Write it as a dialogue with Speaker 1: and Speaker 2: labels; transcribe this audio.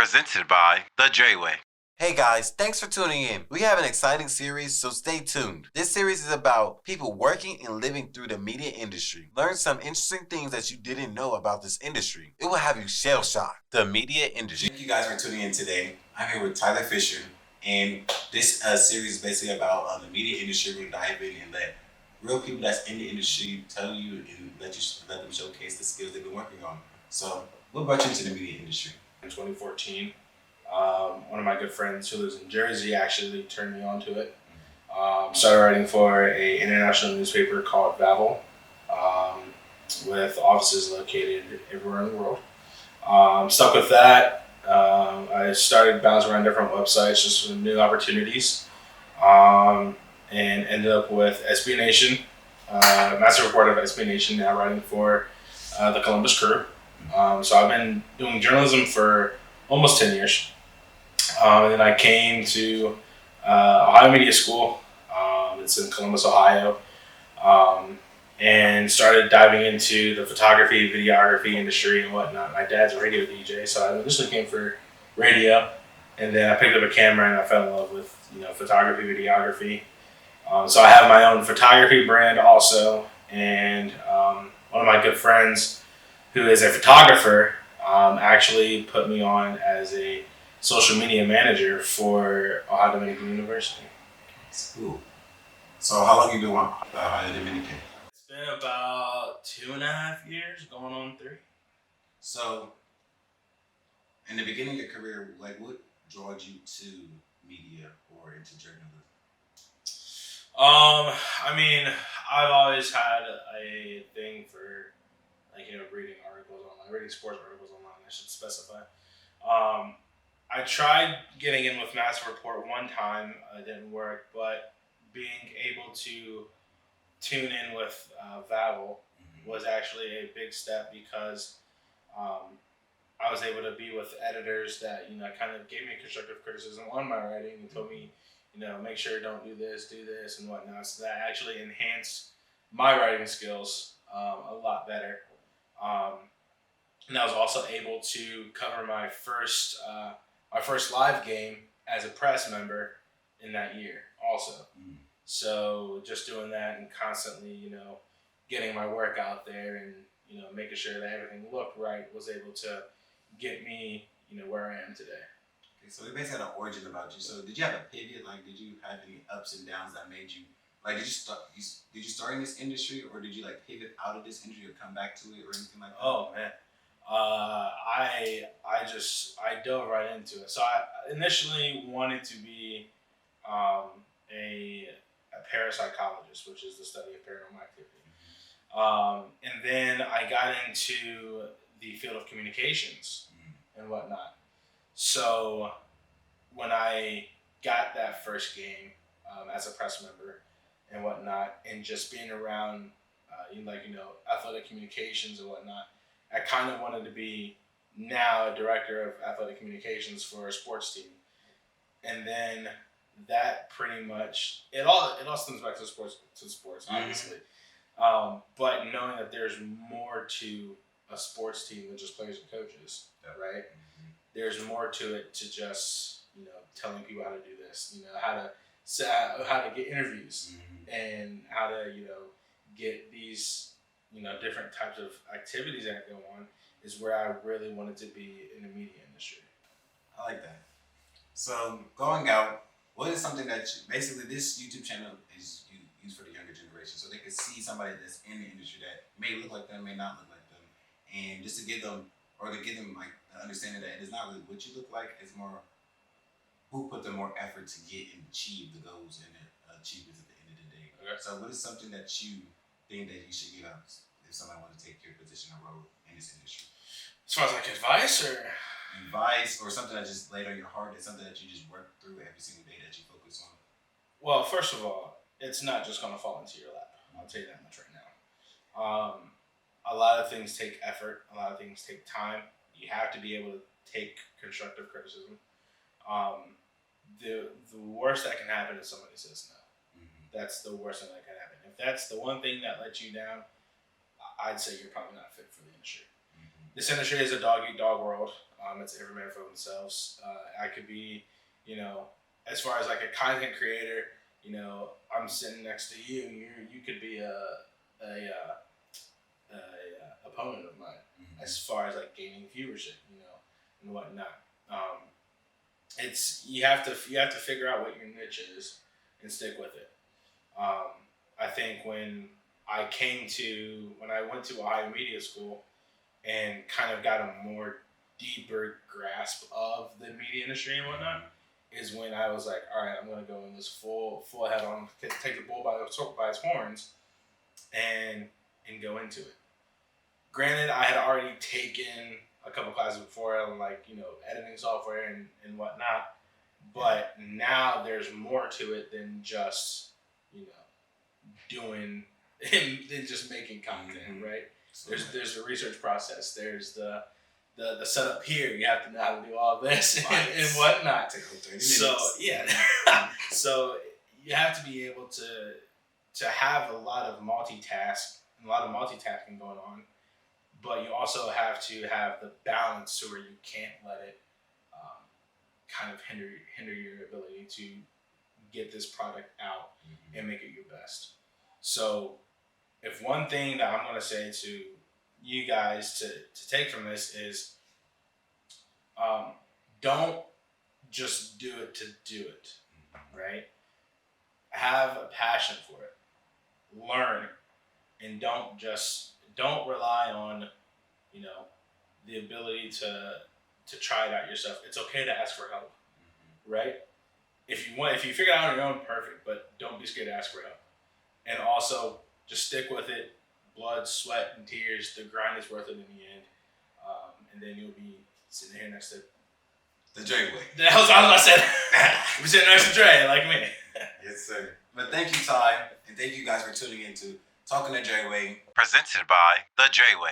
Speaker 1: presented by TheDreWay.
Speaker 2: Hey guys, thanks for tuning in. We have an exciting series, so stay tuned. This series is about people working and living through the media industry. Learn some interesting things that you didn't know about this industry. It will have you shell-shocked. The media industry. Thank you guys for tuning in today. I'm here with Tyler Fisher, and this series is basically about the media industry. We'll dive in and let real people that's in the industry tell you and let them showcase the skills they've been working on. So, what brought you into the media industry?
Speaker 3: In 2014, one of my good friends who lives in Jersey actually turned me on to it. Started writing for an international newspaper called Vavel, with offices located everywhere in the world. Stuck with that. I started bouncing around different websites just for new opportunities, and ended up with SB Nation, master reporter of SB Nation, now writing for the Columbus Crew. So I've been doing journalism for almost 10 years. And then I came to Ohio Media School. It's in Columbus, Ohio. And started diving into the photography, videography industry and whatnot. My dad's a radio DJ, so I initially came for radio. And then I picked up a camera and I fell in love with photography, videography. So I have my own photography brand also. And one of my good friends, who is a photographer, actually put me on as a social media manager for Ohio Dominican University.
Speaker 2: That's cool. So how long have you been on Ohio Dominican?
Speaker 3: It's been about 2.5 years, going on 3.
Speaker 2: So, in the beginning of your career, what drawed you to media or into journalism?
Speaker 3: I mean, I've always had a thing for reading articles online, reading sports articles online, I should specify. I tried getting in with Master Report one time, it didn't work, but being able to tune in with Vavel was actually a big step because I was able to be with editors that, kind of gave me constructive criticism on my writing and told me, make sure don't do this, and whatnot. So that actually enhanced my writing skills a lot better. And I was also able to cover my first live game as a press member in that year also. So just doing that and constantly, getting my work out there and, making sure that everything looked right was able to get me, where I am today.
Speaker 2: Okay, so we basically had an origin about you. So did you have a pivot? Like, did you have any ups and downs that made you, like, did you start in this industry, or did you pivot out of this industry or come back to it or anything like that?
Speaker 3: Oh man, I dove right into it. So I initially wanted to be a parapsychologist, which is the study of paranormal activity. And then I got into the field of communications and whatnot. So when I got that first game as a press member and whatnot, and just being around, athletic communications and whatnot, I kind of wanted to be now a director of athletic communications for a sports team. And then that pretty much, it all stems back to sports, obviously. But knowing that there's more to a sports team than just players and coaches, right? There's more to it to just, telling people how to do this, how to get interviews and how to, get these, different types of activities that go on is where I really wanted to be in the media industry.
Speaker 2: I like that. So going out, what is something that basically this YouTube channel is used for the younger generation, so they can see somebody that's in the industry that may look like them, may not look like them, and just to give them like the understanding that it is not really what you look like, it's more who put the more effort to get and achieve the goals and the achievements at the end of the day.
Speaker 3: Okay.
Speaker 2: So what is something that you think that you should give out if somebody wants to take your position or role in this industry?
Speaker 3: As far as advice
Speaker 2: or something that just laid on your heart, it's something that you just work through every single day that you focus on?
Speaker 3: Well, first of all, it's not just going to fall into your lap. I'll tell you that much right now. A lot of things take effort. A lot of things take time. You have to be able to take constructive criticism. The worst that can happen is somebody says no. That's the worst thing that can happen. If that's the one thing that lets you down, I'd say you're probably not fit for the industry. This industry is a dog-eat-dog world. It's every man for themselves. I could be, as far as like a content creator, I'm sitting next to you. You could be a opponent of mine as far as like gaining viewership, and whatnot. It's you have to figure out what your niche is and stick with it. I think when I went to Ohio Media School and kind of got a more deeper grasp of the media industry and whatnot, is when I was like, all right, I'm gonna go in this full head on, take the bull by its horns, and go into it. Granted, I had already taken a couple classes before on editing software and whatnot, but now there's more to it than just doing than just making content, right? There's a research process. There's the setup here. You have to know how to do all this and whatnot.
Speaker 2: Take 30
Speaker 3: So
Speaker 2: minutes.
Speaker 3: yeah, so you have to be able to have a lot of multitasking going on, but you also have to have the balance to where you can't let it kind of hinder your ability to get this product out and make it your best. So, if one thing that I'm going to say to you guys to take from this is, don't just do it to do it, right? Have a passion for it. Learn, and don't rely on, the ability to try it out yourself. It's okay to ask for help, right? If you figure it out on your own, perfect. But don't be scared to ask for help. And also, just stick with it. Blood, sweat, and tears. The grind is worth it in the end. And then you'll be sitting here next to
Speaker 2: TheDreWay.
Speaker 3: That was what I said. You'll be sitting next to Dre, like me.
Speaker 2: Yes, sir. But thank you, Ty, and thank you guys for tuning in to Talking the Dre Way.
Speaker 1: Presented by TheDreWay.